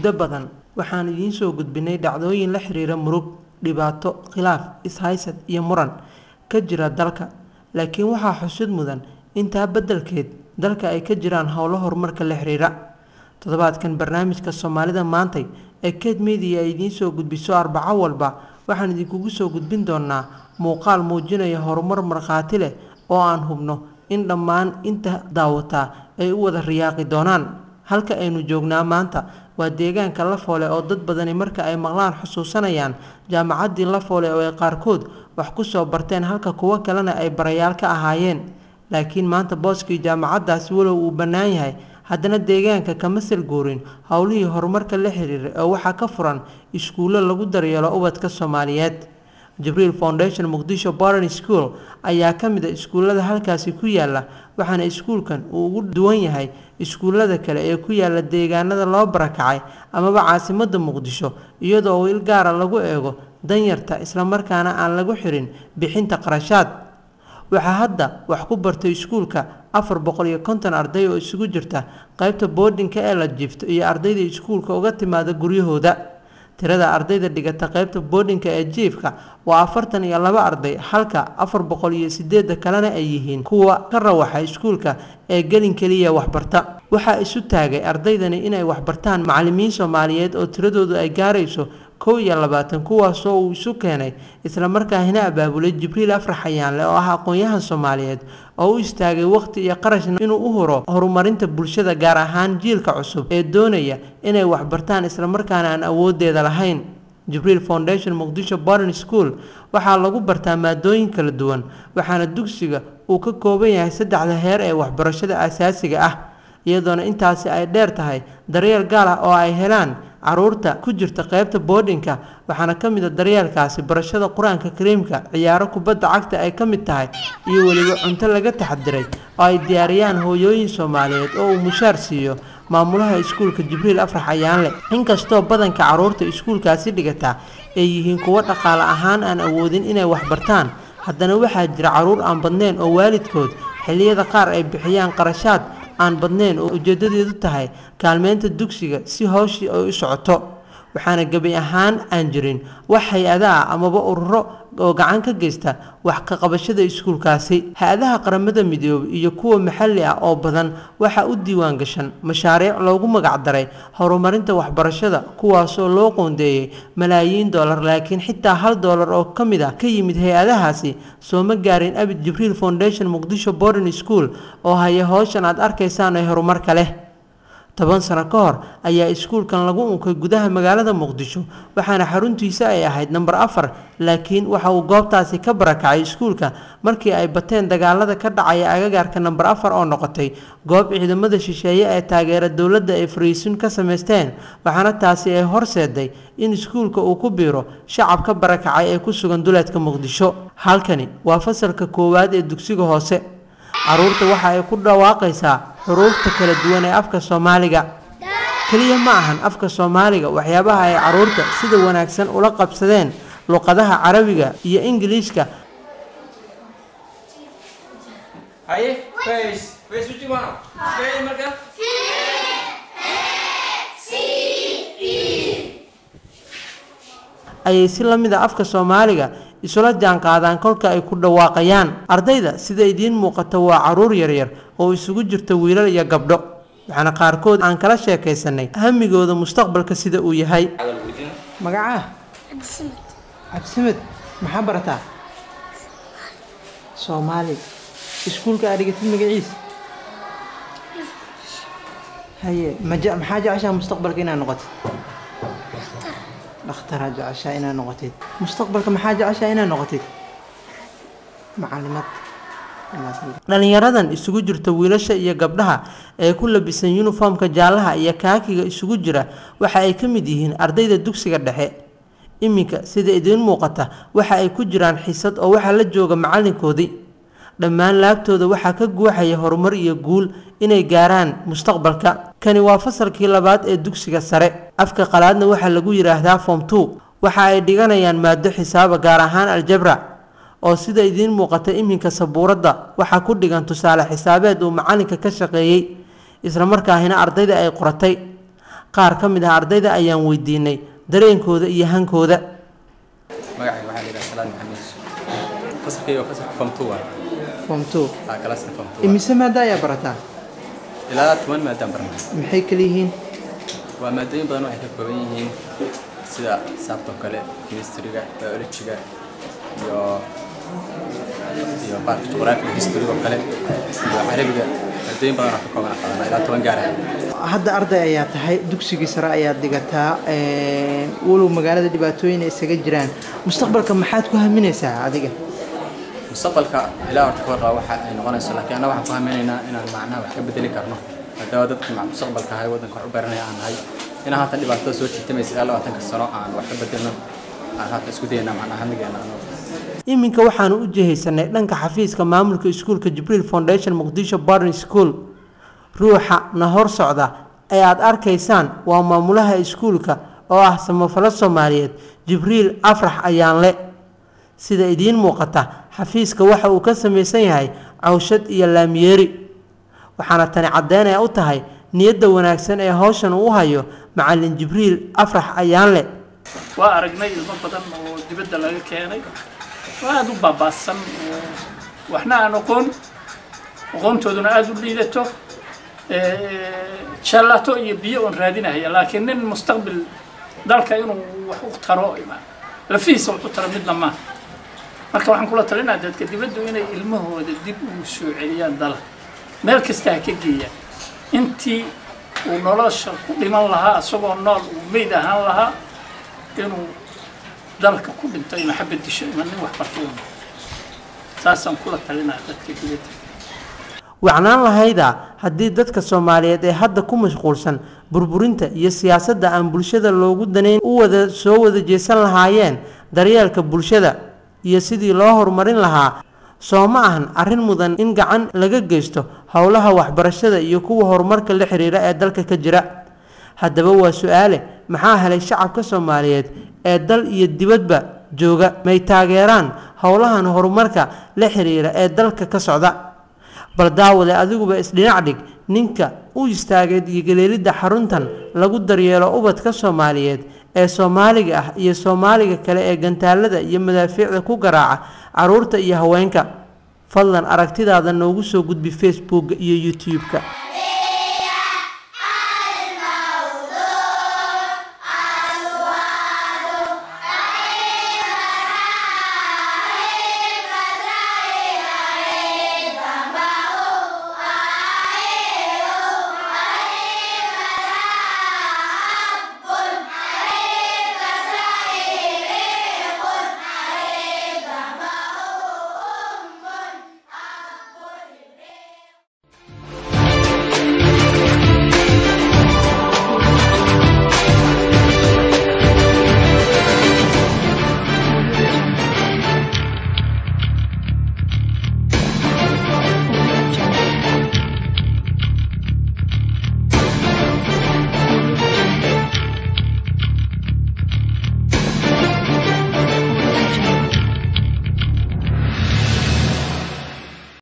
muddo badan waxaan idiin soo gudbinay dhacdooyin la xiriira murug, dhibaato, khilaaf, ishaysad iyo muran ka jira dalka. Laakiin waxaa xusid mudan intaa beddelkeed dalka ay ka jiraan howlo horumarka la xiriira. Toddobaadkan barnaamijka Soomaalida maantay ee Ked Media ay idiin soo gudbiso Arbaco walba waxaan idinkugu soo gudbin doonaa muuqaal muujinaya horumar markhaati leh oo aan hubno in dhammaan inta daawata ay u wada riyaaqi doonaan. Halka aynu joognaa maanta waa deegaanka Lafoole oo dad badani marka ay maqlaan xusuusanayaan jaamacaddii Lafoole oo ay qaarkood wax ku soo barteen halka kuwa kalena ay barayaal ka ahaayeen. Laakiin maanta booskii jaamacaddaasi walow uu bannaan yahay, haddana deegaanka kama salguurin howlihii horumarka la xiriiray oo waxaa ka furan iskuulo lagu daryeelo ubadka Soomaaliyeed. Jibril Foundation Muqdisho Boarding School ayaa ka mid ah iskuulada halkaasi ku yaala, waxaana iskuulkan uu ugu duwan yahay iskuulada kale ee ku yaala deegaanada loo barakacay amaba caasimadda Muqdisho, iyadoo il gaar ah lagu eego danyarta isla markaana aan lagu xirin bixinta qarashaad. Waxaa hadda wax ku bartay iskuulka 450 arday oo isugu jirta qaybta boardingka ee la jiifto iyo ardayda iskuulka uga timaada guryahooda. Tirada ardayda dhigata qaybta boardingka ee jiifka waa 42 arday, halka 408 kalena ay yihiin kuwa ka rawaxa iskuulka ee gelin kaliya waxbarta. Waxaa isu taagay ardaydani inay waxbartaan macallimiin Soomaaliyeed oo tiradoodu ay gaarayso 21, kuwaasoo uu isu keenay isla markaana abaabulay Jibriil Afraxayaanle oo ah aqoon-yahan Soomaaliyeed oo u istaagay waqti iyo qarash inuu u huro horumarinta bulshada, gaar ahaan jiilka cusub ee doonaya inay waxbartaan isla markaana aan awoodeeda lahayn. Jibril Foundation Muqdisho Boarding School waxaa lagu bartaa maadooyin kala duwan, waxaana dugsiga uu ka kooban yahay 3 heer ee waxbarashada aasaasiga ah, iyadoona intaasi ay dheer tahay daryeel gaar ah oo ay helaan caruurta ku jirta qaybta boardingka. Waxaana ka mid ah daryeelkaasi barashada Quraanka Kariimka, ciyaaro kubadda cagta ay ka mid tahay, iyo weliba cunto laga taxadiray oo ay diyaariyaan hooyooyin Soomaaliyeed oo uu mushaar siiyo maamulaha iskuulka Jibriil Afraxayaanle. Inkastoo badanka caruurta iskuulkaasi dhigata ay yihiin kuwa dhaqaale ahaan aan awoodin inay wax bartaan, haddana waxaa jira caruur aan badnayn oo waalidkood xilliyada qaar ay bixiyaan qarashaad aan badnayn oo ujeedadeedu tahay kaalmeynta dugsiga si hawshii ay u socoto. Waxaana gabi ahaan aan jirin wax hay-adaha amaba ururo oo gacan ka geysta wax ka qabashada iskuulkaasi. Hay-adaha qaramada midoobay iyo kuwa maxalli ah oo badan waxaa u diiwaan gashan mashaariic loogu magac daray horumarinta waxbarashada, kuwaasoo loo qoondeeyay malaayiin dollar, laakiin xitaa $1 oo ka mid ah ka yimid hay-adahaasi sooma gaarin abid Jibriil Foundation Muqdisho Boarding School oo haya hawshan aad arkaysaan ee horumarka leh. 10 sano ka hor ayaa iskuulkan lagu unkay gudaha magaalada Muqdisho, waxaana xaruntiisa ay ahayd number 4, laakiin waxa uu goobtaasi ka barakacay iskuulka markii ay bateen dagaalada ka dhacaya agagaarka number 4 oo noqotay goob ciidamada shisheeye ee taageera dowladda ay fariisin ka sameysteen. Waxaana taasi ay horseeday in iskuulka uu ku biiro shacabka barakacay ee ku sugan duleedka Muqdisho. Halkani waa fasalka 1 ee dugsiga hoose. Caruurta waxa ay ku dhawaaqaysaa xuruufta kala duwan ee afka Soomaaliga. Kaliya ma ahan afka Soomaaliga, waxyaabaha ay caruurta sida wanaagsan ula qabsadeen luqadaha Carabiga iyo Ingiriiska. Haye, face uji mana? Sekali marka? Ayay si la mid ah afka Soomaaliga isula jaan qaadaan kolka ay ku dhawaaqayaan. Ardayda sida idiin muuqata waa caruur yaryar oo isugu jirta wiilal iyo gabdho, waxaana qaarkood aan kala sheekaysanay hamigooda mustaqbalka sida uu yahay. Magaca? Cabdisamad. Maxaa barataa? Soomaali. Iskuulka aad dhigatid magaciisa? Haye, maxaa jeceshaa mustaqbalka inaad noqotid? dhakhtar jeceshaa inaad noqotid. Mustaqbalka maxaa jeceshaa inaad noqotid? Macallimad. Dhalinyaradan isugu jirta wiilasha iyo gabdhaha ee ku labisan uniformka jaalaha iyo kaakiga isugu jira waxa ay ka mid yihiin ardayda dugsiga dhexe. Iminka sida idiin muuqata waxa ay ku jiraan xisad oo waxa la jooga macalinkoodii. Dhammaan laabtooda waxaa ka guuxaya horumar iyo guul inay gaaraan mustaqbalka. Kani waa fasalkii 2 ee dugsiga sare. Afka qalaadna waxa lagu yiraahdaa form 2. Waxa ay dhiganayaan maado xisaab gaar ahaan aljabra oo sida idiin muuqata iminka sabuurada waxa ku dhigan tusaale xisaabeed oo macalinka ka shaqeeyay isla markaana ardayda ay qoratay. qaar ka mid ah ardayda ayaan weydiinay dareenkooda iyo hankooda. magacayga waxaa la yidhaha Salaad Maxamed fasalkayga waa fasalka form 2 Form 2 kalaaska form 2 imise maada ayaa barataa ilaa 10 maadaan baranay maxay kala yihiin waa maadooyin badan waxay ka kooban yihiin sida xisaabta kale chemistry-ga biology-ga iyo geography history-ga kale iyo Carabiga maadooyin badan oo ka kooban ilaa 10 gaar ah. hadda arday ayaa tahay dugsigii sare ayaa dhigataa walow magaalada dhibaatooyin isaga jiraan mustaqbalka maxaad ku haminaysaa adiga mustaqbalka ilaa horta ka waxa ay noqonayso laakiin ana waxaan ku haminaynaa inaan macnaha wax ka bedeli karno hadaba dadka mustaqbalka hay wadanka wax u baranaya aan nahay inaan hata dhibaatada soo jiitamaysa ilaa 20 sano aan wax ka bedelno aan hata isku daynaa macnaha hamigeena iminka waxaan u jihaysanay dhanka xafiiska maamulka iskuulka Jibril Foundation Muqdisho Boarding School ruuxa na hor socda ay aad arkaysaan waa maamulaha iskuulka oo ah samafalo Soomaaliyeed Jibril Afrax Ayaanle sida idiin muuqata xafiiska waxa uu ka samaysan yahay cawshad iyo laamiyeeri waxaana tani cadeynaya u tahay niyadda wanaagsan ee hawshan uu hayo macallin Jibril Afrax Ayaanle waa aragnay ilmo badan oo dibadda laga keenay aad u baabaasan waxna aan aqoontooduna aad u liidato shalato iyo biyo on raadinaya laakiin nin mustaqbal dalka inuu wax u taro la fiisa wax u taro midna ma marka waxaan kula talinayaa dadka dibadda inay ilmahooda dib u soo celiyaan dalka meel kasta ka geeyaan intii uu nolosha ku dhiman lahaa asagoo nool uu meyd ahaan lahaa inuu dalka ku dhinto in xabad disho in wax barto saasan kula talinayaa dadka dibadda waxaan lahayda haddii dadka Soomaaliyeed ee hadda ku mashquulsan burburinta iyo siyaasadda aan bulshada loogu daneyn u wada soo wada jeesan lahaayeen daryeelka bulshada iyo sidii loo horumarin lahaa soo ma ahan arrin mudan in gacan laga geysto howlaha waxbarashada iyo kuwa horumarka la xiriira ee dalka ka jira haddaba waa su'aale maxaa helay shacabka Soomaaliyeed ee dal iyo dibadba jooga may taageeraan howlahan horumarka la xiriira ee dalka ka socda bal daawada adiguba isdhinac dhig ninka u istaagay galeelida xaruntan lagu daryeelo ubadka Soomaaliyeed ee Soomaaliga ah iyo Soomaaliga kale ee gantaalada iyo madaafiicda ku garaaca caruurta iyo haweenka fadlan aragtidaada noogu soo gudbi Facebook iyo YouTube-ka